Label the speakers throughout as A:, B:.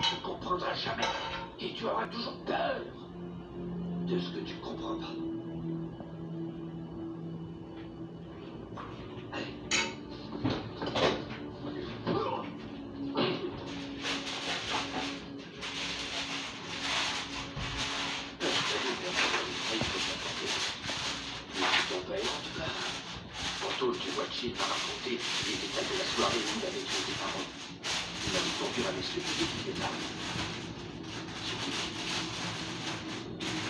A: tu ne comprendras jamais. Et tu auras toujours peur de ce que tu comprends pas. Allez. Tu vois Chill m'a raconté les détails de la soirée où il avait tué tes parents. Il avait conduit un monsieur qui était des armes. C'est qui?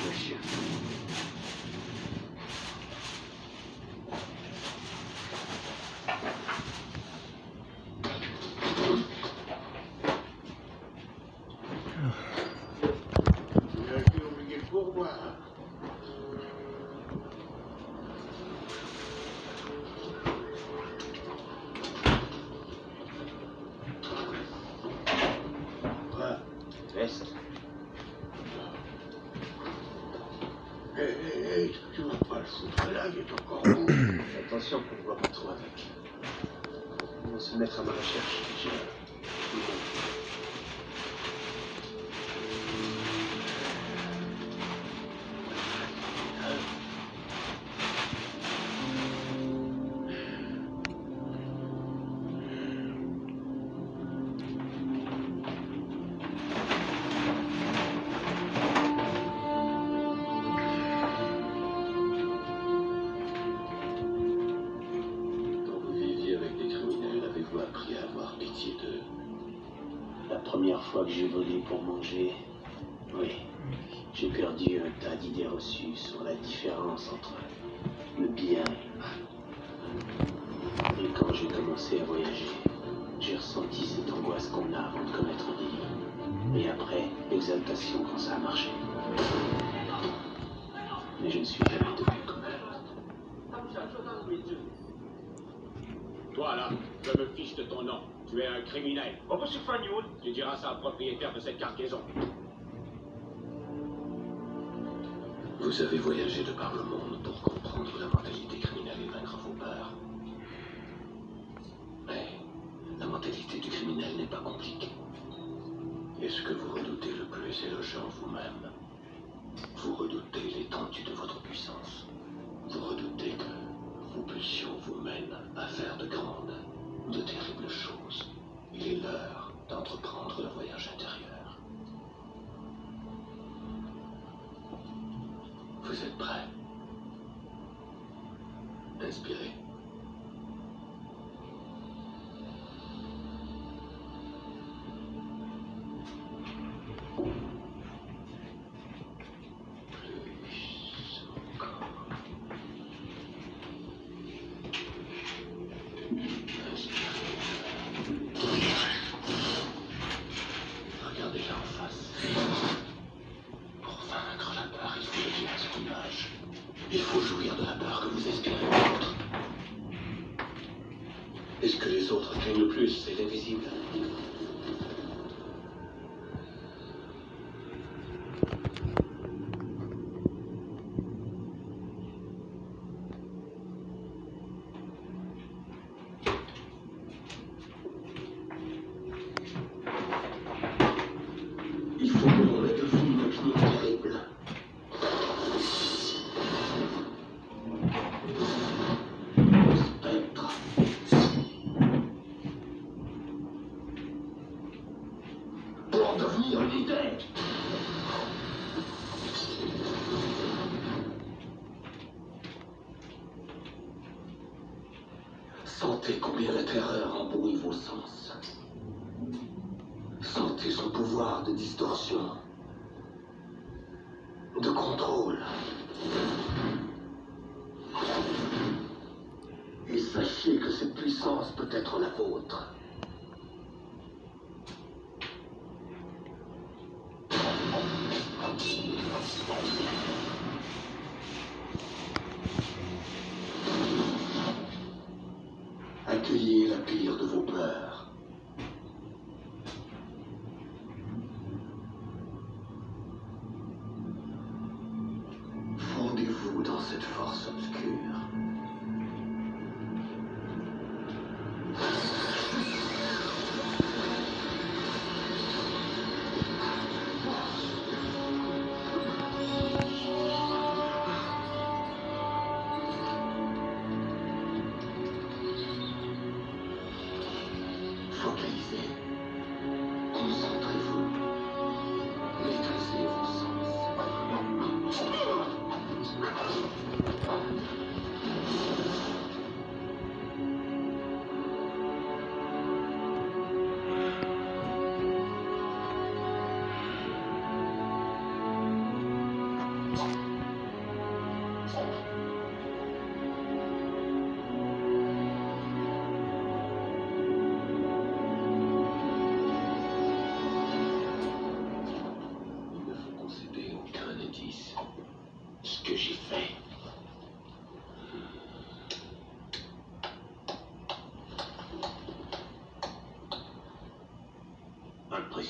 A: Ouais, chien.
B: Tu as dû oublier le pourboire.
A: Reste.
B: Hé, tu vas pas le foutre là, il est encore bon.
A: Attention qu'on ne voit pas trop avec. On va se mettre à ma recherche.
C: Appris à avoir pitié d'eux. La première fois que j'ai volé pour manger, oui, j'ai perdu un tas d'idées reçues sur la différence entre le bien et le mal. Et quand j'ai commencé à voyager, j'ai ressenti cette angoisse qu'on a avant de commettre un délit. Et après, l'exaltation quand ça a marché. Mais je ne suis jamais devenu comme eux.
D: Toi là, je me fiche de ton nom. Tu es un criminel. Oh, monsieur Fagnoul, tu diras ça au propriétaire de cette cargaison.
C: Vous avez voyagé de par le monde pour comprendre la mentalité criminelle et vaincre vos peurs. Mais la mentalité du criminel n'est pas compliquée. Et ce que vous redoutez le plus est le jeu en vous-même. Vous redoutez l'étendue de votre puissance. Vous redoutez que vos pulsions vous mènent à faire de grandes, de terribles choses. Il est l'heure d'entreprendre le voyage intérieur. Vous êtes prêts? Inspirez. Regardez-la en face. Pour vaincre la peur, il faut devenir son image. Il faut jouir de la peur que vous inspirez aux autres. Et ce que les autres craignent le plus, c'est l'invisible. Il faut que l'on ait de vous une opinion terrible. Spectre. Pour en devenir une idée. Sentez combien la terreur embrouille vos sens. Sentez son pouvoir de distorsion, de contrôle. Et sachez que cette puissance peut être la vôtre. Accueillez la pire de vos peurs. Fondez-vous dans cette force obscure.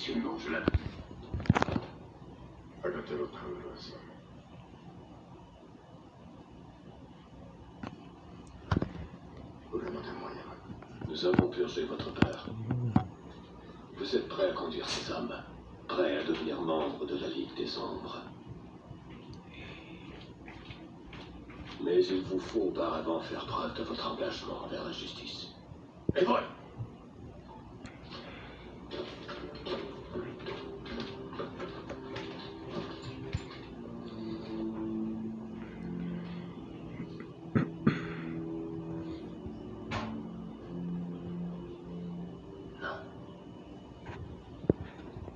A: impressionnant, je l'avoue.
B: Agatha Traversa.
C: Nous avons purgé votre père. Vous êtes prêt à conduire ces hommes, prêt à devenir membre de la Ligue des Ombres. Mais il vous faut auparavant faire preuve de votre engagement envers la justice. Et voilà!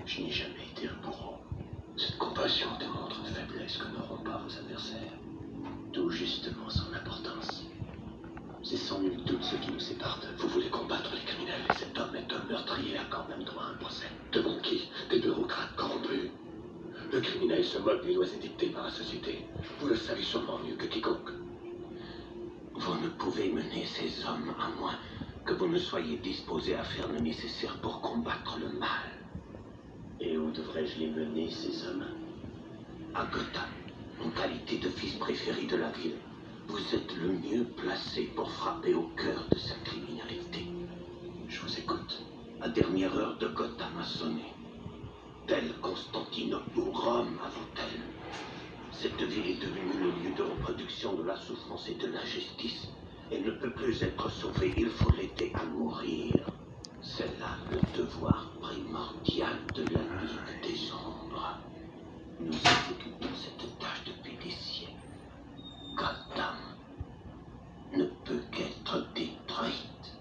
C: Je n'ai jamais été un bourreau. Cette compassion démontre une faiblesse que n'auront pas vos adversaires. D'où justement son importance. C'est sans nul doute ce qui nous sépare d'eux. Vous voulez combattre les criminels et cet homme est un meurtrier a quand même droit à un procès. De banquiers, des bureaucrates corrompus. Le criminel se moque des lois édictées par la société. Vous le savez sûrement mieux que quiconque.
A: Vous ne pouvez mener ces hommes à moins que vous ne soyez disposé à faire le nécessaire pour combattre le mal.
C: Et où devrais-je les mener, ces hommes?
A: À Gotham, en qualité de fils préféré de la ville, vous êtes le mieux placé pour frapper au cœur de sa criminalité.
C: Je vous écoute.
A: La dernière heure de Gotham a sonné. Telle Constantinople ou Rome avant-elle. Cette ville est devenue le lieu de reproduction de la souffrance et de l'injustice. Elle ne peut plus être sauvée, il faut l'aider à mourir. C'est là le devoir primordial de la Ligue des Ombres. Nous exécutons cette tâche depuis des siècles. Gotham ne peut qu'être détruite.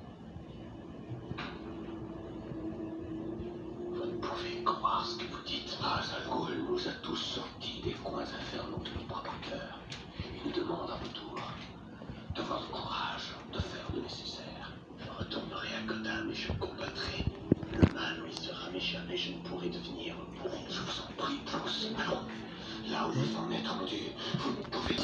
C: Vous ne pouvez croire ce que vous dites. Ra's al Ghul nous a tous sortis des coins infernaux de notre propre cœur. Il nous demande en retour d'avoir le courage de faire le nécessaire. Je retournerai à Gotham et je combattrai. Le mal lui sera méchappé, je ne pourrai devenir un bourreau. Je vous en prie, Bruce. Allons, là où vous en êtes rendu, vous ne pouvez...